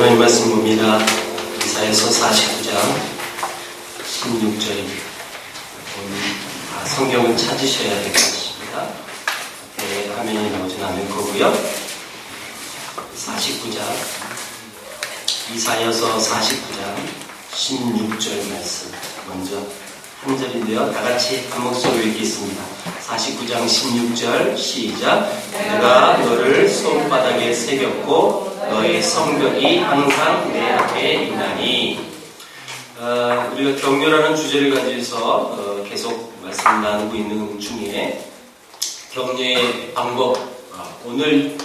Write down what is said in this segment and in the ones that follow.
하나님 말씀 봅니다. 이사야서 49장 16절입니다. 성경을 찾으셔야 될 것입니다. 네, 화면이 나오진 않을 거고요. 49장 이사야서 49장 16절 말씀 먼저 한 절인데요. 다 같이 한 목소리로 읽겠습니다. 49장 16절 시작. 내가 너를 손바닥에 새겼고 너의 성벽이 항상 내 앞에 있나니. 우리가 격려라는 주제를 가지고서 계속 말씀 나누고 있는 중에 격려의 방법, 오늘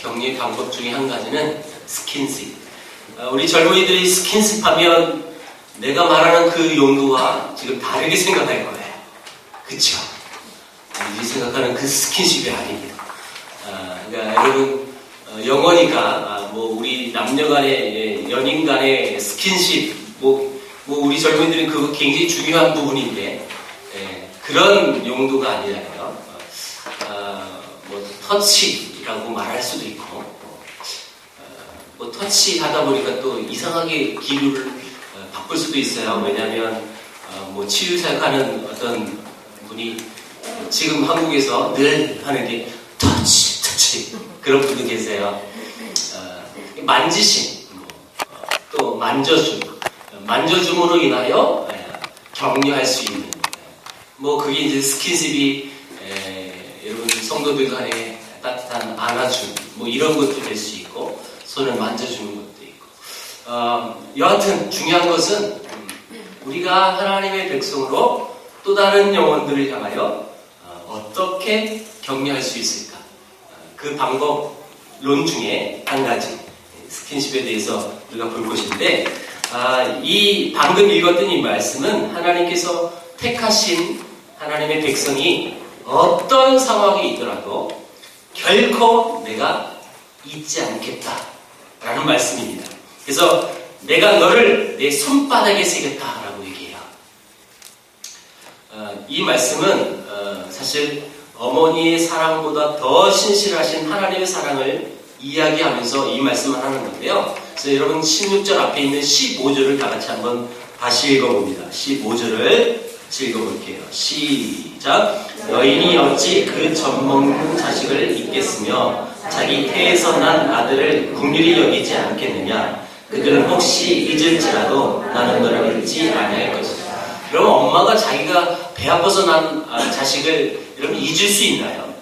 격려의 방법 중에 한 가지는 스킨십. 우리 젊은이들이 스킨십 하면 내가 말하는 그 용도와 지금 다르게 생각할 거예요. 그쵸? 우리 생각하는 그 스킨십이 아닙니다. 그러니까 여러분, 영어니까 우리 남녀 간의 연인 간의 스킨십, 우리 젊은이들은 그거 굉장히 중요한 부분인데, 그런 용도가 아니라요. 터치라고 말할 수도 있고, 터치 하다 보니까 또 이상하게 기류를 바꿀 수도 있어요. 왜냐하면 치유사역하는 어떤 분이 지금 한국에서 늘 하는 게 터치 그런 분도 계세요. 만지심, 또 만져줌으로 인하여 격려할 수 있는 그게 이제 스킨십이 여러분 성도들 간에 따뜻한 안아줌 이런 것도 될 수 있고 손을 만져주는 것도 있고 여하튼 중요한 것은 우리가 하나님의 백성으로 또 다른 영혼들을 향하여 어떻게 격려할 수 있을까? 그 방법론 중에 한 가지 스킨십에 대해서 우리가 볼 것인데 이 방금 읽었던 이 말씀은 하나님께서 택하신 하나님의 백성이 어떤 상황이 있더라도 결코 내가 잊지 않겠다라는 말씀입니다. 그래서 내가 너를 내 손바닥에 새겼다라고 얘기해요. 이 말씀은 사실 어머니의 사랑보다 더 신실하신 하나님의 사랑을 이야기하면서 이 말씀을 하는 건데요. 그래서 여러분 16절 앞에 있는 15절을 다 같이 한번 다시 읽어봅니다. 15절을 같이 읽어볼게요. 시작. 여인이 어찌 그 젖먹는 자식을 잊겠으며 자기 태에서 난 아들을 긍휼히 여기지 않겠느냐. 그들은 혹시 잊을지라도 나는 너를 잊지 아니할 것이다. 그럼 엄마가 자기가 배 아파서 난 자식을 여러분 잊을 수 있나요?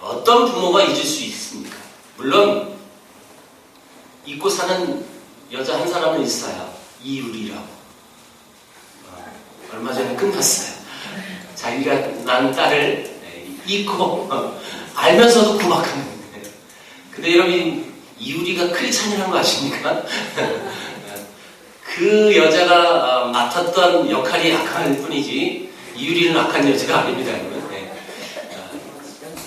어떤 부모가 잊을 수 있습니까? 물론 잊고 사는 여자 한 사람은 있어요. 이유리라고. 얼마 전에 끝났어요. 자기가 난 딸을 잊고 알면서도 구박하는 거예요. 근데 여러분 이유리가 크리스찬이라는 거 아십니까? 그 여자가 맡았던 역할이 악할 뿐이지 이유리는 악한 여자가 아닙니다.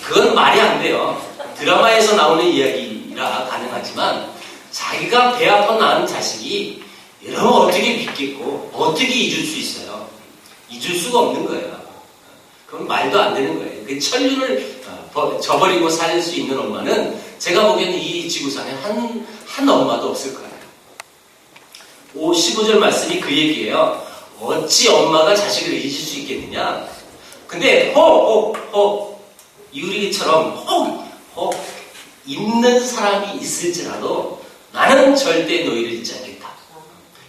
그건 말이 안 돼요. 드라마에서 나오는 이야기라 가능하지만 자기가 배 아파 낳은 자식이 여러분 어떻게 믿겠고 어떻게 잊을 수 있어요? 잊을 수가 없는 거예요. 그건 말도 안 되는 거예요. 그 천륜을 저버리고 살 수 있는 엄마는 제가 보기에는 이 지구상에 한 엄마도 없을 거예요. 15절 말씀이 그 얘기예요. 어찌 엄마가 자식을 잊을 수 있겠느냐? 근데 이유리처럼 잊는 사람이 있을지라도 나는 절대 너희를 잊지 않겠다.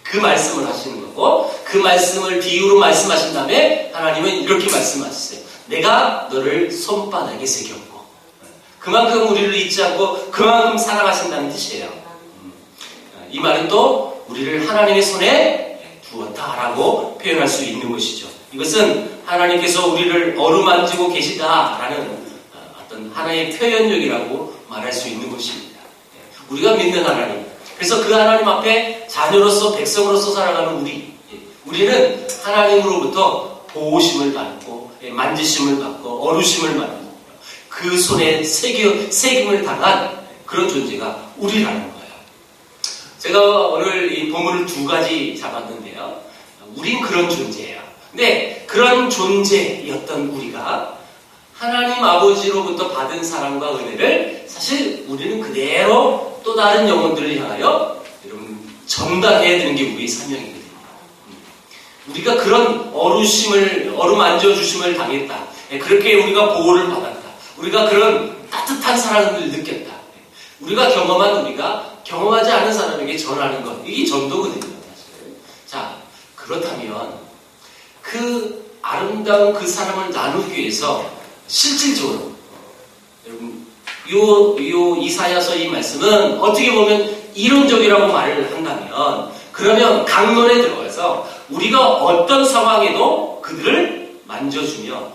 그 말씀을 하시는 거고 그 말씀을 비유로 말씀하신 다음에 하나님은 이렇게 말씀하셨어요. 내가 너를 손바닥에 새겼고 그만큼 우리를 잊지 않고 그만큼 사랑하신다는 뜻이에요. 이 말은 또 우리를 하나님의 손에 두었다라고 표현할 수 있는 것이죠. 이것은 하나님께서 우리를 어루만지고 계시다라는 어떤 하나의 표현력이라고 말할 수 있는 것입니다. 우리가 믿는 하나님. 그래서 그 하나님 앞에 자녀로서 백성으로서 살아가는 우리는 하나님으로부터 보호심을 받고 만지심을 받고 어루심을 받고 그 손에 새김을 당한 그런 존재가 우리라는 거예요. 제가 오늘 이 본문을 두 가지 잡았는데요. 우린 그런 존재예요. 근데 그런 존재였던 우리가 하나님 아버지로부터 받은 사랑과 은혜를 사실 우리는 그대로 또 다른 영혼들을 향하여 여러분 감당해야 되는 게 우리의 사명이거든요. 우리가 그런 어루만져 주심을 당했다. 그렇게 우리가 보호를 받았다. 우리가 그런 따뜻한 사랑을 느꼈다. 우리가 경험하지 않은 사람에게 전하는 것. 이게 전도거든요. 사실. 자, 그렇다면 그 아름다운 그 사랑을 나누기 위해서 실질적으로 여러분 요 이사야서 이 말씀은 어떻게 보면 이론적이라고 말을 한다면 그러면 강론에 들어가서 우리가 어떤 상황에도 그들을 만져주며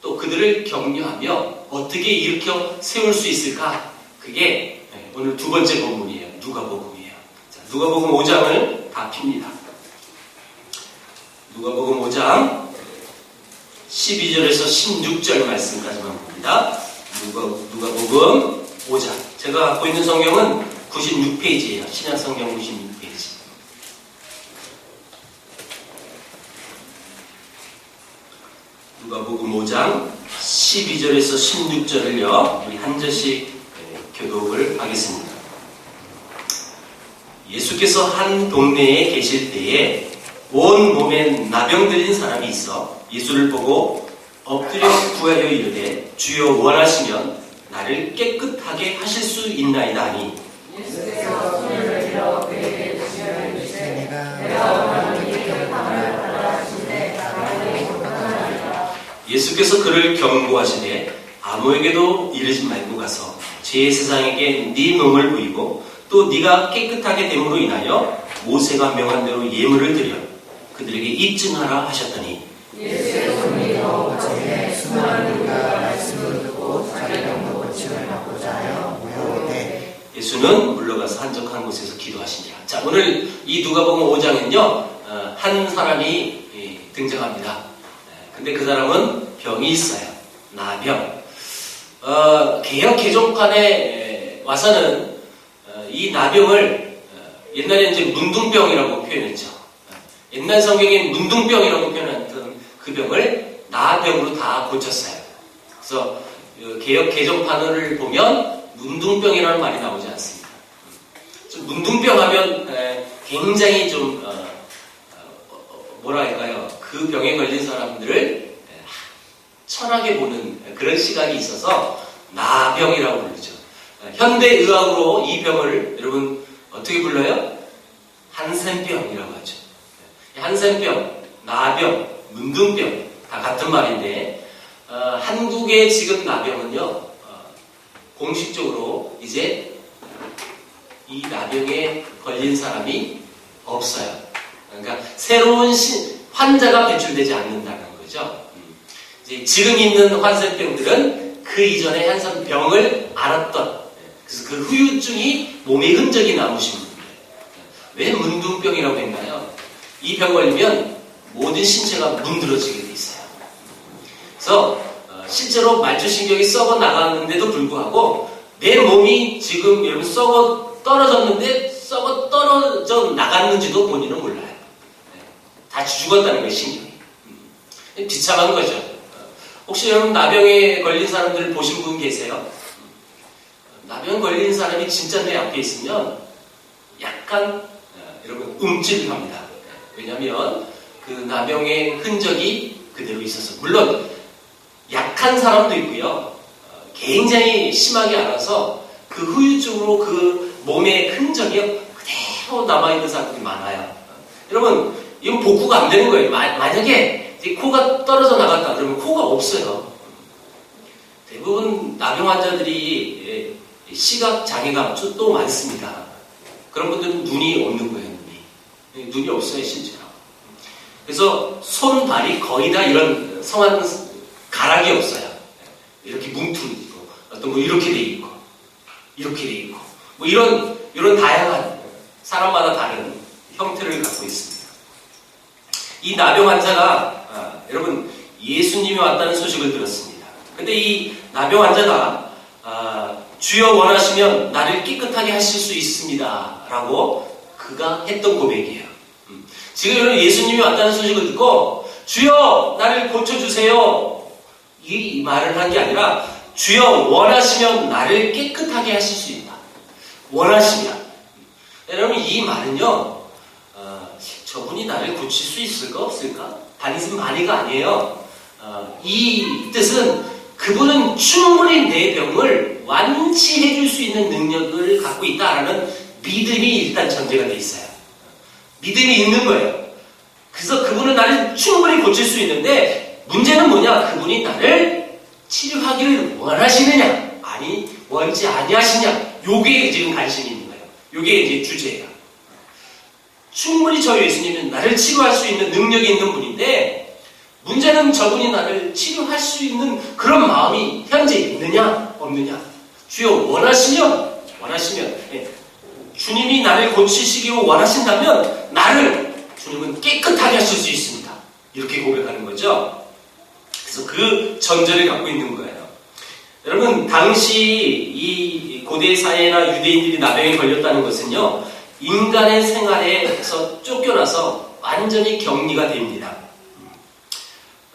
또 그들을 격려하며 어떻게 일으켜 세울 수 있을까? 그게 오늘 두 번째 본문이에요. 누가복음이에요. 자, 누가복음 5장을 다 핍니다. 누가복음 5장 12절에서 16절 말씀까지만 봅니다. 누가복음 5장. 제가 갖고 있는 성경은 96페이지예요. 신약성경 96페이지. 누가복음 5장 12절에서 16절을요. 우리 한 절씩 교독을 하겠습니다. 예수께서 한 동네에 계실 때에 온 몸에 나병 들린 사람이 있어 예수를 보고 엎드려 구하여 이르되 주여 원하시면 나를 깨끗하게 하실 수 있나이다 하니 예수께서 손을 들어 그에게 주여 이르시되 내가 원하노니 깨끗함을 받아 하시되 나를 깨끗하리라. 예수께서 그를 경고하시되 아무에게도 이르지 말고 가서 제사장에게 네 몸을 보이고 또 네가 깨끗하게 됨으로 인하여 모세가 명한 대로 예물을 드려 그들에게 입증하라 하셨더니 예수의 손이 더 전에 수많은 이가 말씀을 듣고 자기 병도 고침을 받고자 하여 모여오되 예수는 물러가서 한적한 곳에서 기도하시니라. 자, 오늘 이 누가복음 5장은요 한 사람이 등장합니다. 근데 그 사람은 병이 있어요. 나병. 개역 개정판에 와서는 이 나병을 옛날에 이제 문둥병이라고 표현했죠. 옛날 성경에 문둥병이라고 표현했던 그 병을 나병으로 다 고쳤어요. 그래서 개역 개정판을 보면 문둥병이라는 말이 나오지 않습니다. 문둥병 하면 굉장히 좀 뭐랄까요? 그 병에 걸린 사람들을 천하게 보는 그런 시각이 있어서 나병이라고 부르죠. 현대의학으로 이 병을 여러분 어떻게 불러요? 한센병이라고 하죠. 한센병, 나병, 문둥병 다 같은 말인데 한국의 지금 나병은요 공식적으로 이제 이 나병에 걸린 사람이 없어요. 그러니까 새로운 환자가 배출되지 않는다는 거죠. 이제 지금 있는 한센병들은 그 이전에 한센병을 앓았던 그래서 그 후유증이 몸에 흔적이 남으신 분들. 왜 문둥병이라고 했나요? 이 병 걸리면 모든 신체가 문드러지게 돼 있어요. 그래서 실제로 말초신경이 썩어 나갔는데도 불구하고 내 몸이 지금 여러분 썩어 떨어졌는데 썩어 떨어져 나갔는지도 본인은 몰라요. 다 죽었다는 거예요, 신경이. 비참한 거죠. 혹시 여러분 나병에 걸린 사람들 보신 분 계세요? 나병 걸린 사람이 진짜 내 앞에 있으면 약간 여러분 움찔합니다. 왜냐하면 그 나병의 흔적이 그대로 있어서 물론 약한 사람도 있고요. 굉장히 심하게 앓아서 그 후유증으로 그 몸의 흔적이 그대로 남아있는 사람들이 많아요. 여러분 이건 복구가 안 되는 거예요. 만약에 코가 떨어져 나갔다 그러면 코가 없어요. 대부분 나병 환자들이 시각 장애가 또 많습니다. 그런 분들은 눈이 없는 거예요. 눈이 없어요, 실제로. 그래서 손, 발이 거의 다 이런 성한 가락이 없어요. 이렇게 뭉툭 있고, 어떤 뭐 이렇게 돼 있고, 이렇게 돼 있고, 뭐 이런 다양한 사람마다 다른 형태를 갖고 있습니다. 이 나병 환자가 여러분 예수님이 왔다는 소식을 들었습니다. 근데 이 나병 환자가 주여 원하시면 나를 깨끗하게 하실 수 있습니다. 라고 그가 했던 고백이에요. 지금 여러분 예수님이 왔다는 소식을 듣고 주여 나를 고쳐주세요. 이 말을 한 게 아니라 주여 원하시면 나를 깨끗하게 하실 수 있다. 원하시면. 여러분 여러분 이 말은요, 저분이 나를 고칠 수 있을까 없을까? 반이면 반이가 아니에요. 이 뜻은 그분은 충분히 내 병을 완치해 줄 수 있는 능력을 갖고 있다라는 믿음이 일단 전제가 돼 있어요. 믿음이 있는 거예요. 그래서 그분은 나를 충분히 고칠 수 있는데 문제는 뭐냐? 그분이 나를 치료하기를 원하시느냐? 아니 원치 아니하시냐? 요게 지금 관심이 있는 거예요. 요게 이제 주제예요. 충분히 저 예수님은 나를 치료할 수 있는 능력이 있는 분인데 문제는 저분이 나를 치료할 수 있는 그런 마음이 현재 있느냐 없느냐. 주여 원하시면 예, 주님이 나를 고치시기 원하신다면 나를 주님은 깨끗하게 하실 수 있습니다. 이렇게 고백하는 거죠. 그래서 그 전제를 갖고 있는 거예요. 여러분 당시 이 고대 사회나 유대인들이 나병에 걸렸다는 것은요, 인간의 생활에서 쫓겨나서 완전히 격리가 됩니다.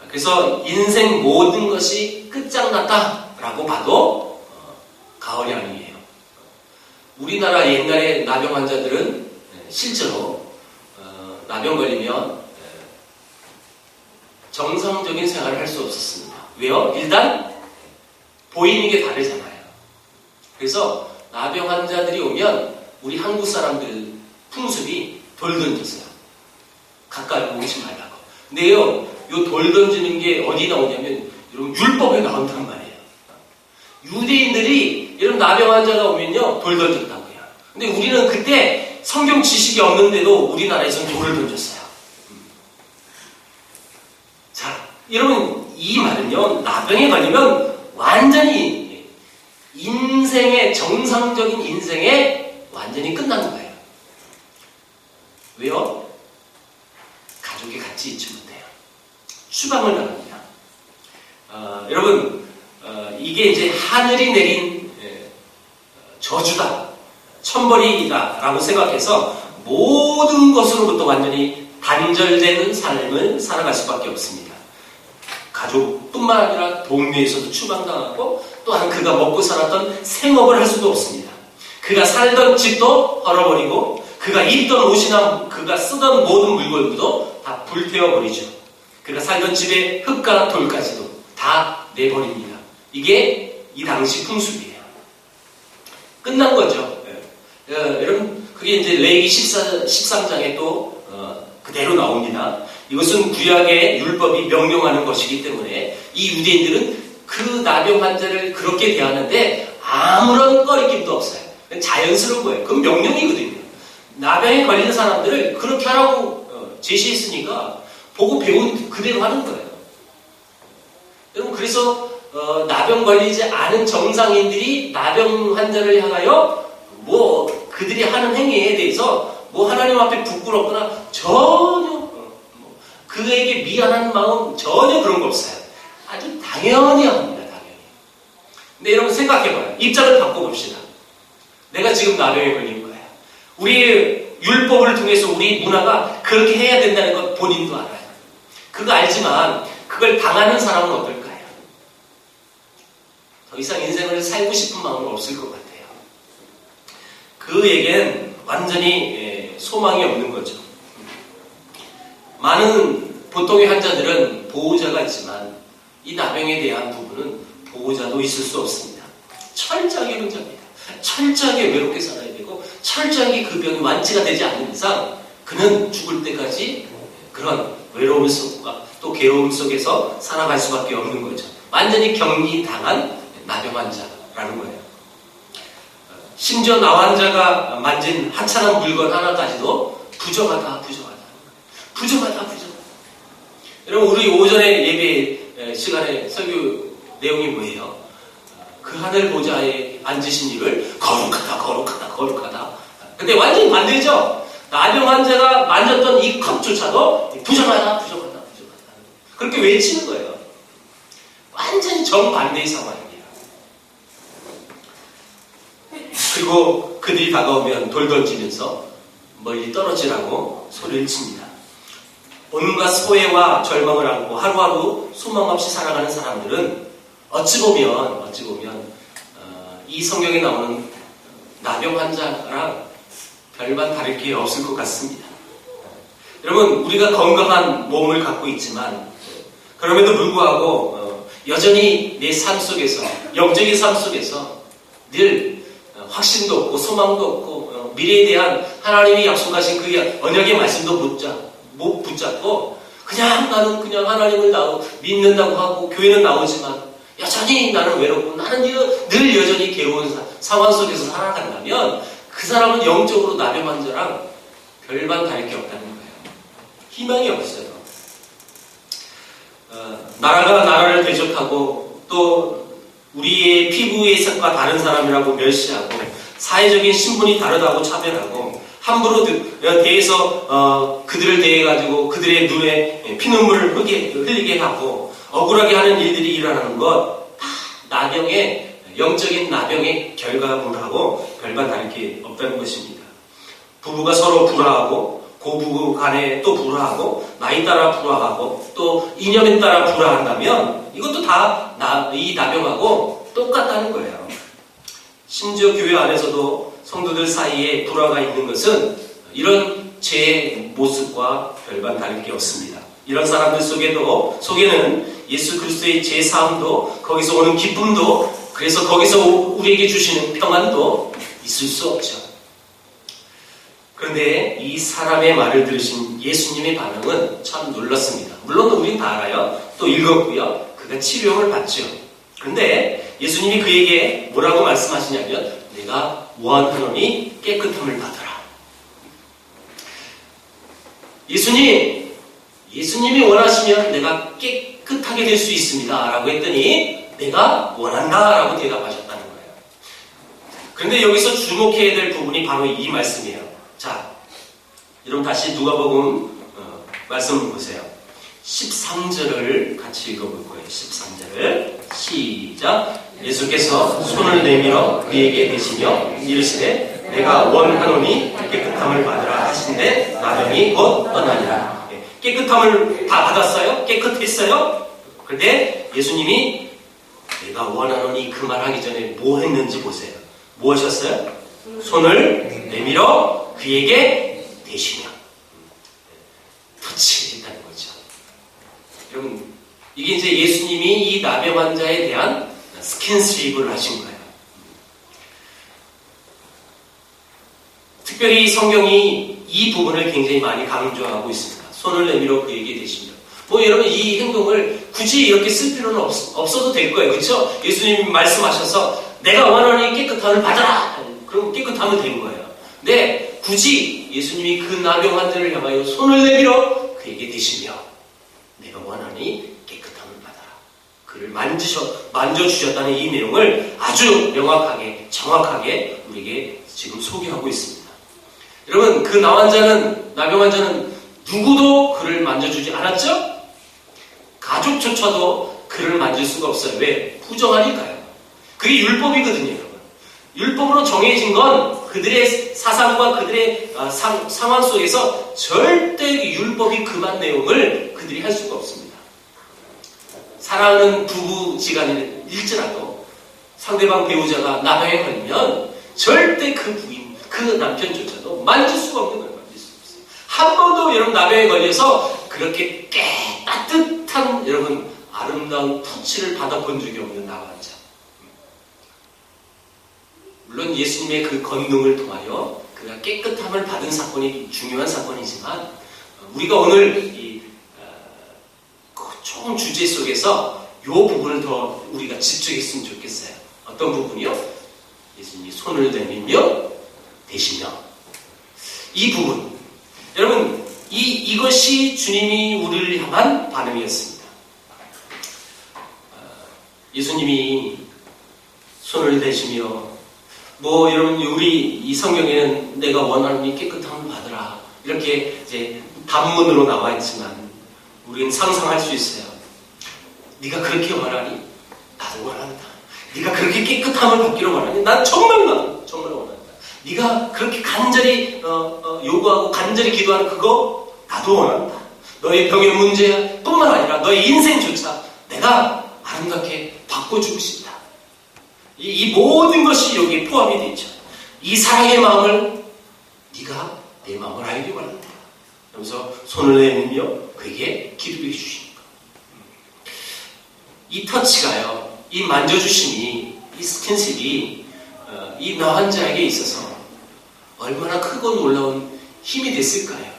그래서 인생 모든 것이 끝장났다라고 봐도 과언이 아니에요. 우리나라 옛날에 나병 환자들은 실제로 나병 걸리면 정상적인 생활을 할 수 없었습니다. 왜요? 일단 보이는 게 다르잖아요. 그래서 나병 환자들이 오면 우리 한국 사람들 풍습이 돌 던졌어요. 가까이 오지 말라고. 근데요, 요 돌 던지는 게 어디 나오냐면 여러분 율법에 나온단 말이에요. 유대인들이 이런 나병 환자가 오면요 돌 던졌다고요. 근데 우리는 그때 성경 지식이 없는데도 우리나라에서는 돌을 던졌어요. 자, 여러분 이 말은요, 나병에 걸리면 완전히 인생의 정상적인 인생에 완전히 끝나는 거예요. 왜요? 가족이 같이 있지 못해요. 추방을 나갑니다. 여러분 이게 이제 하늘이 내린 저주다, 천벌이다 라고 생각해서 모든 것으로부터 완전히 단절되는 삶을 살아갈 수밖에 없습니다. 가족뿐만 아니라 동네에서도 추방당하고 또한 그가 먹고 살았던 생업을 할 수도 없습니다. 그가 살던 집도 헐어버리고 그가 입던 옷이나 그가 쓰던 모든 물건도 다 불태워버리죠. 그가 살던 집의 흙과 돌까지도 다 내버립니다. 이게 이 당시 풍습이에요. 끝난 거죠. 여러분 그게 이제 레위기 13장에 또 그대로 나옵니다. 이것은 구약의 율법이 명령하는 것이기 때문에 이 유대인들은 그 나병 환자를 그렇게 대하는데 아무런 꺼리낌도 없어요. 자연스러운 거예요. 그건 명령이거든요. 나병에 걸린 사람들을 그렇게 하라고 제시했으니까 보고 배운 그대로 하는 거예요. 여러분 그래서 나병 걸리지 않은 정상인들이 나병 환자를 향하여 뭐 그들이 하는 행위에 대해서 뭐 하나님 앞에 부끄럽거나 전혀 그에게 미안한 마음 전혀 그런 거 없어요. 아주 당연히 합니다. 당연히. 근데 여러분 생각해봐요. 입장을 바꿔봅시다. 내가 지금 나병에 걸린 거예요. 우리의 율법을 통해서 우리 문화가 그렇게 해야 된다는 것 본인도 알아요. 그거 알지만 그걸 당하는 사람은 어떨까요? 더 이상 인생을 살고 싶은 마음은 없을 것 같아요. 그에겐 완전히 소망이 없는 거죠. 많은 보통의 환자들은 보호자가 있지만 이 나병에 대한 부분은 보호자도 있을 수 없습니다. 철저하게 혼자입니다. 철저하게 외롭게 살아야 되고 철저하게 그 병이 완치가 되지 않는 이상 그는 죽을 때까지 그런 외로움 속과 또 괴로움 속에서 살아갈 수밖에 없는 거죠. 완전히 격리당한 나병 환자라는 거예요. 심지어 나 환자가 만진 하찮은 물건 하나까지도 부정하다. 여러분 우리 오전에 예배 시간에 설교 내용이 뭐예요? 그 하늘 보좌에 앉으신 이를 거룩하다. 근데 완전히 반대죠. 나병 환자가 만졌던 이 컵조차도 부정하다. 그렇게 외치는 거예요. 완전히 정반대의 상황입니다. 그리고 그들이 다가오면 돌 던지면서 멀리 떨어지라고 소리를 칩니다. 온갖 소외와 절망을 안고 하루하루 소망 없이 살아가는 사람들은 어찌 보면 이 성경에 나오는 나병 환자랑 별반 다를 게 없을 것 같습니다. 여러분, 우리가 건강한 몸을 갖고 있지만 그럼에도 불구하고 여전히 내 삶 속에서, 영적인 삶 속에서 늘 확신도 없고 소망도 없고 미래에 대한 하나님이 약속하신 그 언약의 말씀도 못 붙잡고 그냥 나는 그냥 하나님을 믿는다고 하고 교회는 나오지만 여전히 나는 외롭고 나는 늘 여전히 괴로운 상황 속에서 살아간다면 그 사람은 영적으로 나병한 자랑 별반 다를 게 없다는 거예요. 희망이 없어요. 나라가 나라를 대적하고 또 우리의 피부의 색과 다른 사람이라고 멸시하고 사회적인 신분이 다르다고 차별하고 함부로 대해서 그들을 대해가지고 그들의 눈에 피눈물을 흘리게 하고 억울하게 하는 일들이 일어나는 것 다 영적인 나병의 결과물하고 별반 다를 게 없다는 것입니다. 부부가 서로 불화하고 고부부 간에 또 불화하고 나이 따라 불화하고 또 이념에 따라 불화한다면 이것도 다 이 나병하고 똑같다는 거예요. 심지어 교회 안에서도 성도들 사이에 불화가 있는 것은 이런 죄의 모습과 별반 다를 게 없습니다. 이런 사람들 속에는 예수 그리스도의 제 사함도 거기서 오는 기쁨도 그래서 거기서 우리에게 주시는 평안도 있을 수 없죠. 그런데 이 사람의 말을 들으신 예수님의 반응은 참 놀랐습니다. 물론 우리는 다 알아요. 또 읽었고요. 그가 치료를 받죠. 그런데 예수님이 그에게 뭐라고 말씀하시냐면 내가 원하노니 깨끗함을 받으라. 예수님이 원하시면 내가 깨끗하게 될 수 있습니다. 라고 했더니 내가 원한다. 라고 대답하셨다는 거예요. 그런데 여기서 주목해야 될 부분이 바로 이 말씀이에요. 자, 여러분 다시 누가복음 말씀을 보세요. 13절을 같이 읽어볼 거예요. 13절을 시작. 예수께서 손을 내밀어 그에게 대시며 이르시되 내가 원하노니 깨끗함을 받으라 하신데 나병이 곧 떠나니라. 깨끗함을 다 받았어요? 깨끗했어요? 그런데 예수님이 내가 원하노니 그 말하기 전에 뭐 했는지 보세요. 뭐 하셨어요? 손을 내밀어 그에게 대시며 터치했다는 거죠. 여러분, 이게 이제 예수님이 이 나병 환자에 대한 스킨십을 하신 거예요. 특별히 성경이 이 부분을 굉장히 많이 강조하고 있습니다. 손을 내밀어 그에게 대시며. 여러분 이 행동을 굳이 이렇게 쓸 필요는 없어도 될 거예요. 그렇죠? 예수님이 말씀하셔서 내가 원하는 깨끗함을 받아라. 그럼 깨끗하면 된 거예요. 근데 굳이 예수님이 그 나병 환자를 향하여 손을 내밀어 그에게 대시며 내가 원하니 깨끗함을 받아라. 그를 만져주셨다는 이 내용을 아주 명확하게 정확하게 우리에게 지금 소개하고 있습니다. 여러분 그 나병 환자는 누구도 그를 만져주지 않았죠? 가족조차도 그를 만질 수가 없어요. 왜? 부정하니까요. 그게 율법이거든요. 여러분. 율법으로 정해진 건 그들의 사상과 그들의 상황 속에서 절대 율법이 금한 내용을 그들이 할 수가 없습니다. 사랑하는 부부지간일지라도 상대방 배우자가 나병에 걸리면 절대 그 부인, 그 남편조차도 만질 수가 없는 거예요. 한 번도 여러분 나병에 걸려서 그렇게 따뜻한 여러분 아름다운 터치를 받아본 적이 없는 나환자. 물론 예수님의 그 권능을 통하여 그가 깨끗함을 받은 사건이 중요한 사건이지만 우리가 오늘 이 총 주제 속에서 이 부분을 더 우리가 집중했으면 좋겠어요. 어떤 부분이요? 예수님이 손을 내밀며 대시며 이 부분. 여러분, 이것이 주님이 우리를 향한 반응이었습니다. 예수님이 손을 대시며, 여러분, 우리 이 성경에는 내가 원하는 깨끗함을 받으라. 이렇게 이제 단문으로 나와 있지만, 우리는 상상할 수 있어요. 네가 그렇게 원하니? 나도 원한다. 네가 그렇게 깨끗함을 받기를 원하니? 난 정말 원한다. 네가 그렇게 간절히 요구하고 간절히 기도하는 그거 나도 원한다. 너의 병의 문제뿐만 아니라 너의 인생조차 내가 아름답게 바꿔주고 싶다. 이 모든 것이 여기에 포함이 되어 있죠. 이 사랑의 마음을 네가 내 마음을 알기 원한다. 그러면서 손을 내밀며 그에게 기도해 주시는 것. 이 터치가요, 이 만져주심이, 이 스킨십이 이 나 환자에게 있어서 얼마나 크고 놀라운 힘이 됐을까요?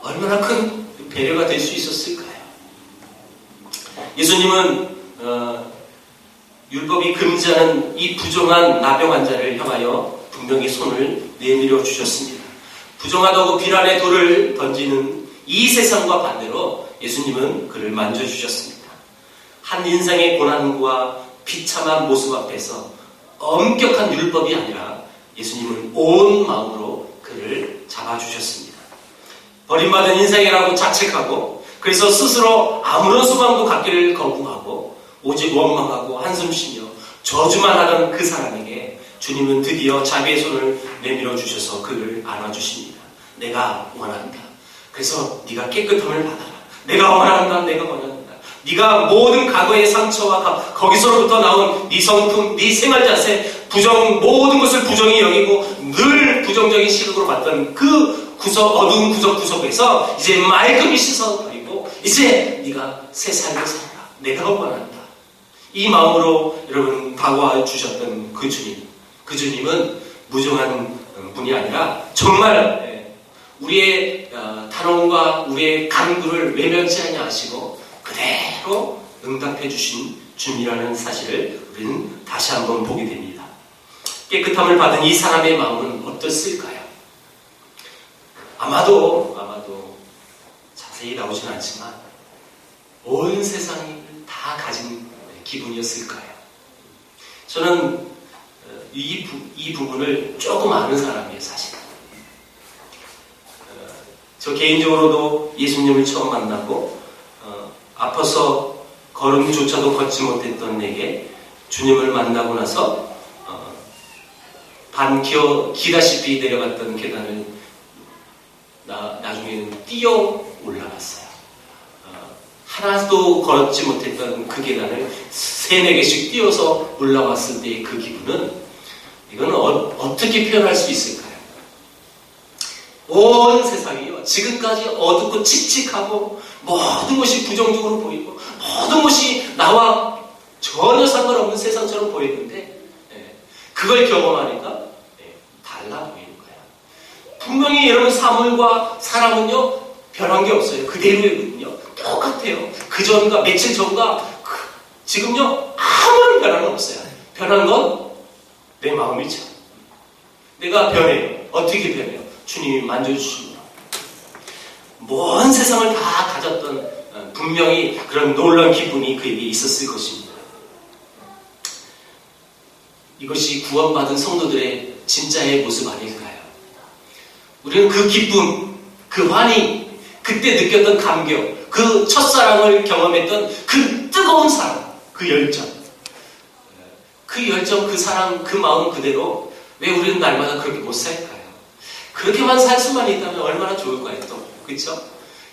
얼마나 큰 배려가 될 수 있었을까요? 예수님은 율법이 금지하는 이 부정한 나병 환자를 향하여 분명히 손을 내밀어 주셨습니다. 부정하다고 비난의 돌을 던지는 이 세상과 반대로 예수님은 그를 만져주셨습니다. 한 인생의 고난과 비참한 모습 앞에서 엄격한 율법이 아니라 예수님은 온 마음으로 그를 잡아주셨습니다. 버림받은 인생이라고 자책하고 그래서 스스로 아무런 소망도 갖기를 거부하고 오직 원망하고 한숨 쉬며 저주만 하던 그 사람에게 주님은 드디어 자비의 손을 내밀어 주셔서 그를 안아주십니다. 내가 원한다. 그래서 네가 깨끗함을 받아라. 내가 원한다. 내가 원한다. 네가 모든 과거의 상처와 거기서로부터 나온 네 성품, 네 생활 자세, 모든 것을 부정히 여기고 늘 부정적인 시각으로 봤던 그 어두운 구석구석에서 이제 말끔히 씻어버리고 이제 네가 새 삶을 살아라. 내가 원한다. 이 마음으로 여러분 다가와 주셨던 그 주님은 무정한 분이 아니라 정말 우리의 단원과 우리의 간구를 외면치 아니하시고 그대로 응답해 주신 주님이라는 사실을 우리는 다시 한번 보게 됩니다. 깨끗함을 받은 이 사람의 마음은 어떻을까요? 아마도 자세히 나오진 않지만 온 세상을 다 가진 기분이었을까요? 저는 이 부분을 조금 아는 사람이에요, 사실. 저 개인적으로도 예수님을 처음 만나고 아파서 걸음조차도 걷지 못했던 내게 주님을 만나고 나서 기다시피 내려갔던 계단을 나중에는 뛰어 올라갔어요. 하나도 걸었지 못했던 그 계단을 3-4개씩 뛰어서 올라왔을 때의 그 기분은 이건 어떻게 표현할 수 있을까요? 온 세상이요, 지금까지 어둡고 칙칙하고 모든 것이 부정적으로 보이고 모든 것이 나와 전혀 상관없는 세상처럼 보이는데 그걸 경험하니까 달라 보이는 거예요. 분명히 여러분 사물과 사람은요 변한 게 없어요. 그대로거든요. 똑같아요. 그전과 며칠 전과 지금요 아무런 변화는 없어요. 변한 건 내 마음이죠. 내가 변해요. 어떻게 변해요? 주님이 만져주십니다. 먼 세상을 다 가졌던 분명히 그런 놀라운 기분이 그에게 있었을 것입니다. 이것이 구원받은 성도들의 진짜의 모습 아닐까요? 우리는 그 기쁨, 그 환희, 그때 느꼈던 감격, 그 첫사랑을 경험했던 그 뜨거운 사랑, 그 열정, 그 사랑, 그 마음 그대로 왜 우리는 날마다 그렇게 못 살까요? 그렇게만 살 수만 있다면 얼마나 좋을까요? 또 그렇죠?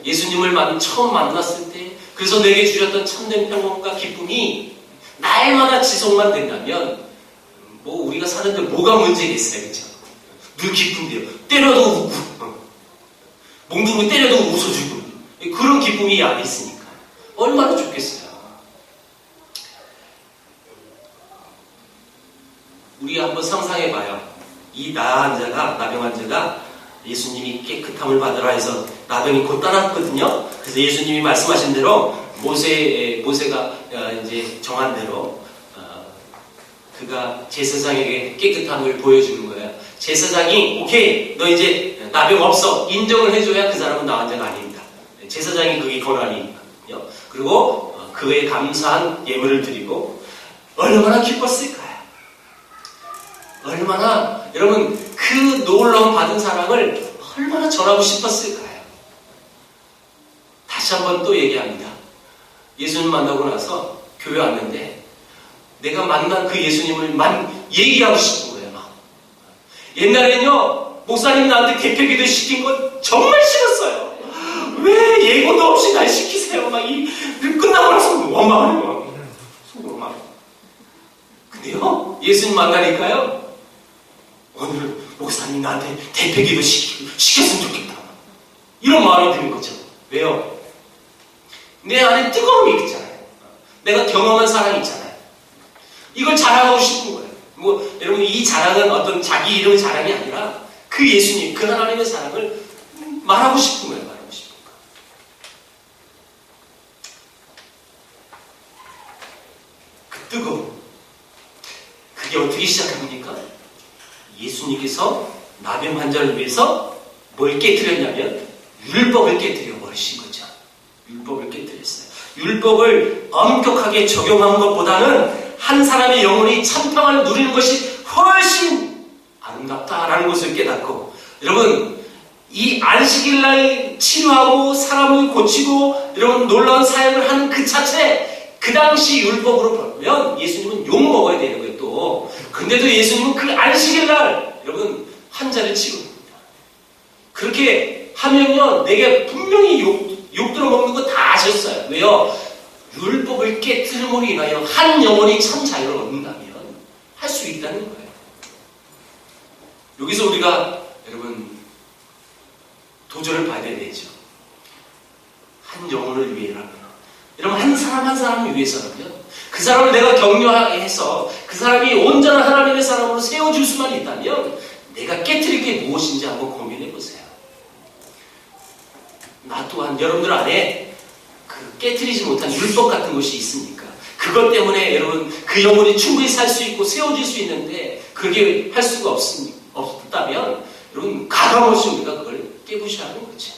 예수님을 처음 만났을 때 그래서 내게 주셨던 참된 평온과 기쁨이 날마다 지속만 된다면 우리가 사는데 뭐가 문제겠어요? 그렇죠? 늘 기쁜데요. 때려도 웃고 몽둥이 때려도 웃어주고 그런 기쁨이 안에 있으니까 얼마나 좋겠어요. 우리 한번 상상해봐요. 이 나병 환자가 예수님이 깨끗함을 받으라 해서 나병이 곧 떠났거든요. 그래서 예수님이 말씀하신 대로 모세가 이제 정한 대로 그가 제사장에게 깨끗함을 보여주는 거예요. 제사장이 오케이 너 이제 나병 없어 인정을 해줘야 그 사람은 나 환자가 아닙니다. 제사장이 그게 권한이거든요. 그리고 그에 감사한 예물을 드리고 얼마나 기뻤을까요? 얼마나 여러분 그 놀라운 받은 사랑을 얼마나 전하고 싶었을까요? 다시 한번 또 얘기합니다. 예수님 만나고 나서 교회 왔는데 내가 만난 그 예수님을 얘기하고 싶은 거예요. 막. 옛날에는요 목사님 나한테 개표기도 시킨 건 정말 싫었어요. 왜 예고도 없이 날 시키세요? 막 끝나고 나서 원망하는 거예요. 속으로 막. 근데요 예수님 만나니까요 오늘은 목사님 나한테 대표기도 시켰으면 좋겠다. 이런 마음이 드는 거죠. 왜요? 내 안에 뜨거움이 있잖아요. 내가 경험한 사랑이 있잖아요. 이걸 자랑하고 싶은 거예요. 뭐 여러분 이 자랑은 어떤 자기 이름의 자랑이 아니라 그 예수님, 그 하나님의 사랑을 말하고 싶은 거예요. 말하고 싶은 거. 그 뜨거움. 그게 어떻게 시작합니까? 예수님께서 나병 환자를 위해서 뭘 깨뜨렸냐면 율법을 깨뜨려 버리신 거죠. 율법을 깨뜨렸어요. 율법을 엄격하게 적용한 것보다는 한 사람의 영혼이 참평을 누리는 것이 훨씬 아름답다라는 것을 깨닫고, 여러분 이 안식일날 치료하고 사람을 고치고 여러분 놀라운 사역을 하는 그 자체, 그 당시 율법으로 보면 예수님은 욕 먹어야 되는 거예요. 또 근데도 예수님은 그 안식일날 여러분 환자를 치료합니다. 그렇게 하면요 내게 분명히 욕 들어먹는 거 다 아셨어요. 왜요? 율법을 깨뜨림으로 인하여 한 영혼이 참 자유를 얻는다면 할 수 있다는 거예요. 여기서 우리가 여러분 도전을 받아야 되죠. 한 영혼을 위해라면, 여러분 한 사람 한 사람을 위해서라면, 그 사람을 내가 격려해서 그 사람이 온전한 하나님의 사람으로 세워줄 수만 있다면 내가 깨뜨릴 게 무엇인지 한번 고민해 보세요. 나 또한 여러분들 안에 그 깨뜨리지 못한 율법 같은 것이 있습니까? 그것 때문에 여러분 그 영혼이 충분히 살 수 있고 세워질 수 있는데 그렇게 할 수가 없다면 여러분 가감없이 우리가 그걸 깨부셔야 하는 거죠.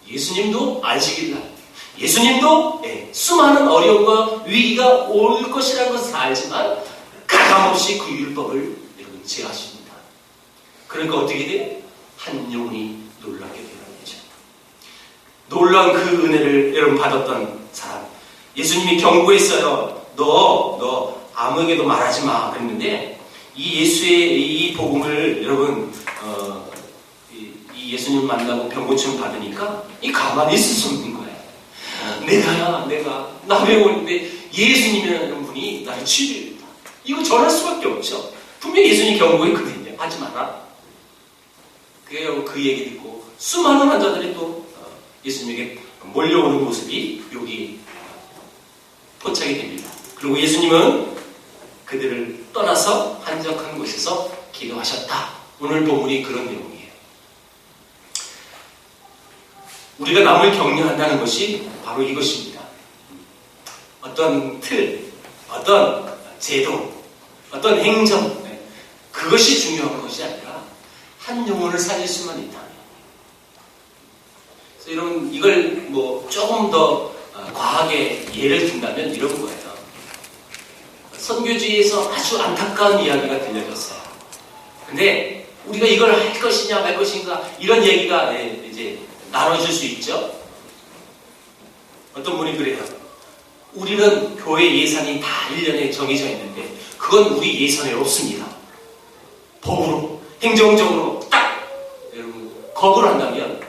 예수님도 안식일날, 예수님도 수많은 어려움과 위기가 올 것이라는 것을 알지만 가감없이 그 율법을 여러분 제하십니다. 그러니까 어떻게 돼요? 한 영혼이 놀라게 되는 거죠. 놀라운 그 은혜를 여러분 받았던 사람, 예수님이 경고했어요. 너 아무에게도 말하지 마 그랬는데, 이 예수의 이 복음을 여러분 이 예수님 만나고 병고침 받으니까 이 가만히 있을 수 없는 거예요. 내가 남의 영혼인데 예수님이라는 분이 나를 치료했다. 이거 전할 수밖에 없죠. 분명히 예수님이 경고했거든요. 하지 마라. 그래요. 그 얘기 듣고 수많은 환자들이 또 예수님에게 몰려오는 모습이 여기 포착이 됩니다. 그리고 예수님은 그들을 떠나서 한적한 곳에서 기도하셨다. 오늘 본문이 그런 내용이에요. 우리가 남을 격려한다는 것이 바로 이것입니다. 어떤 틀, 어떤 제도, 어떤 행정, 그것이 중요한 것이 아니라 한 영혼을 살릴 수만 있다면. 그래서 여러분 이걸 뭐 조금 더 과하게 예를 든다면 이런 거예요. 선교지에서 아주 안타까운 이야기가 들려졌어요. 근데 우리가 이걸 할 것이냐 말 것인가 이런 얘기가 이제 나눠질 수 있죠. 어떤 분이 그래요. 우리는 교회 예산이 다 1년에 정해져 있는데 그건 우리 예산에 없습니다. 법으로, 행정적으로 딱 여러분 거부를 한다면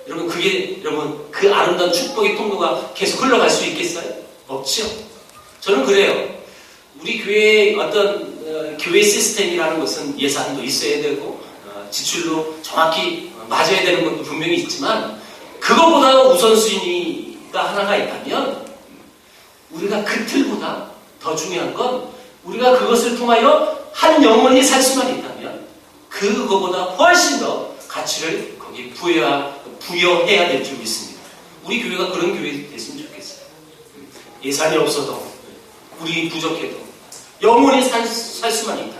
여러분 그게 여러분 그 아름다운 축복의 통로가 계속 흘러갈 수 있겠어요? 없죠. 저는 그래요. 우리 교회의 어떤 교회 시스템이라는 것은 예산도 있어야 되고 지출도 정확히 맞아야 되는 것도 분명히 있지만 그것보다 우선순위가 하나가 있다면 우리가 그 틀보다 더 중요한 건 우리가 그것을 통하여 한 영혼이 살 수만 있다면 그거보다 훨씬 더 가치를 거기에 부여해야 될 줄 믿습니다. 우리 교회가 그런 교회 됐으면 좋겠어요. 예산이 없어도 우리 부족해도 영혼이 살 수만 있다.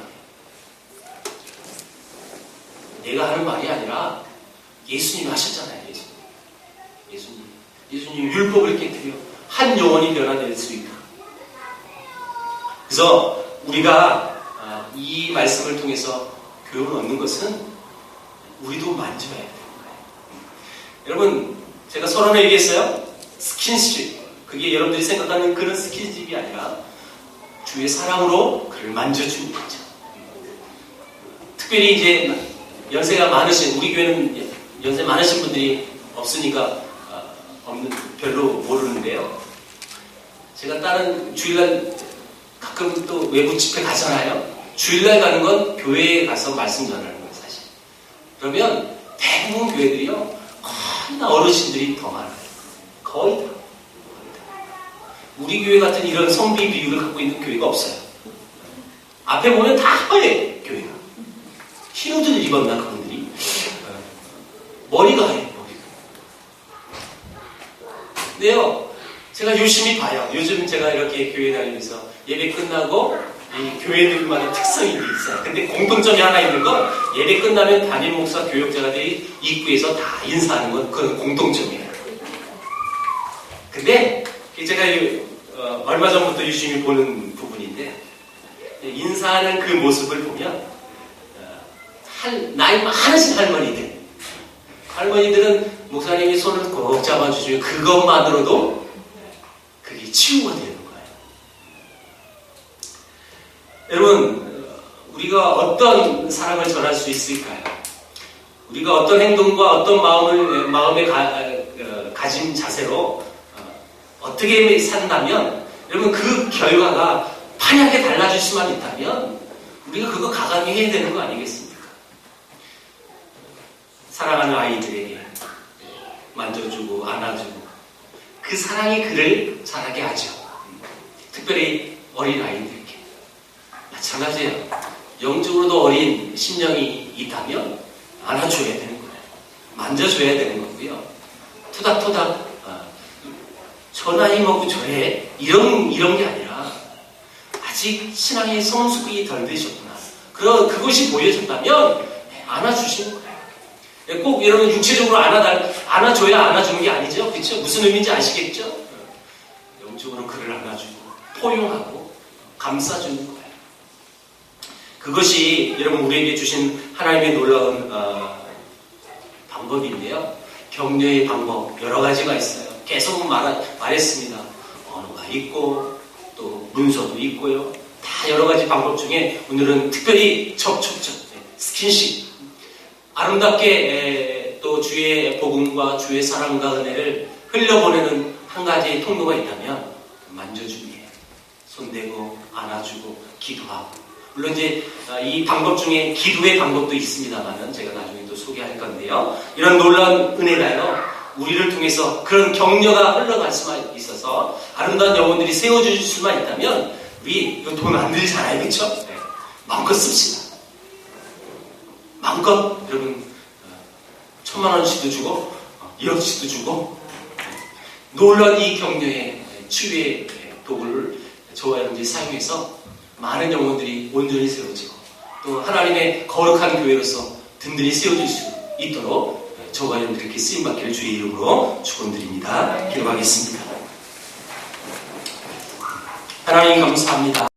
내가 하는 말이 아니라 예수님이 하셨잖아요. 예수님 율법을 깨뜨려 한 영혼이 변화될 수 있다. 그래서 우리가 이 말씀을 통해서 교훈을 얻는 것은 우리도 만져야 되는 거예요. 여러분 제가 서론에 얘기했어요. 스킨십. 그게 여러분들이 생각하는 그런 스킨십이 아니라 주의 사랑으로 그를 만져주는 거죠. 특별히 이제 연세가 많으신, 우리 교회는 연세 많으신 분들이 없으니까 별로 모르는데요. 제가 다른 주일날 가끔 또 외부 집회 가잖아요. 주일날 가는 건 교회에 가서 말씀 전하는 거예요, 사실. 그러면 대부분 교회들이요, 거의 다 어르신들이 더 많아요. 거의 다. 우리 교회 같은 이런 성비 비율을 갖고 있는 교회가 없어요. 앞에 보면 다 하얘, 교회가. 흰 옷을 입었나, 그분들이? 머리가 하얘, 머리가. 근데요, 제가 유심히 봐요. 요즘 제가 이렇게 교회 다니면서 예배 끝나고 이 교회들만의 특성이 있어요. 근데 공통점이 하나 있는 건 예배 끝나면 담임 목사 교역자들이 입구에서 다 인사하는 건 그건 공통점이에요. 근데 제가 얼마 전부터 유심히 보는 부분인데 인사하는 그 모습을 보면 나이 많으신 할머니들은 목사님이 손을 꼭 잡아주시면 그것만으로도 그게 치유가 되는 거예요. 여러분, 우리가 어떤 사랑을 전할 수 있을까요? 우리가 어떤 행동과 어떤 마음의 가진 자세로 어떻게 산다면, 여러분 그 결과가 판하게 달라질 수만 있다면 우리가 그거 가감히 해야 되는 거 아니겠습니까? 사랑하는 아이들에게 만져주고 안아주고 그 사랑이 그를 자라게 하죠. 특별히 어린 아이들에게 마찬가지예요. 영적으로도 어린 심령이 있다면 안아줘야 되는 거예요. 만져줘야 되는 거고요. 토닥토닥 저 나이 먹고 저래 이런 게 아니라 아직 신앙의 성숙이 덜 되셨구나. 그것이 보여졌다면 안아주시는 거예요. 꼭 여러분 육체적으로 안아줘야 안아주는 게 아니죠. 그렇죠? 무슨 의미인지 아시겠죠? 영적으로 그를 안아주고 포용하고 감싸주는 거예요. 그것이 여러분 우리에게 주신 하나님의 놀라운 방법인데요. 격려의 방법 여러 가지가 있어요. 계속 말했습니다. 언어가 있고 또 문서도 있고요. 다 여러 가지 방법 중에 오늘은 특별히 접촉적 스킨십 아름답게 또 주의 복음과 주의 사랑과 은혜를 흘려보내는 한 가지의 통로가 있다면 만져주기에 손대고 안아주고 기도하고 물론 이제 이 방법 중에 기도의 방법도 있습니다만은 제가 나중에 또 소개할 건데요. 이런 놀라운 은혜가요. 우리를 통해서 그런 격려가 흘러갈 수만 있어서 아름다운 영혼들이 세워질 수만 있다면 우리 이거 돈 안 들잖아요. 그렇죠? 네. 마음껏 씁시다. 마음껏 여러분 1000만원씩도 주고 1억씩도 주고 놀라운 이 격려의 치유의 도구를 저와 여러분들이 사용해서 많은 영혼들이 온전히 세워지고 또 하나님의 거룩한 교회로서 든든히 세워질 수 있도록 저와 여러분들이 이렇게 쓰임받기를 주의 이름으로 축원드립니다. 기도하겠습니다. 하나님 감사합니다.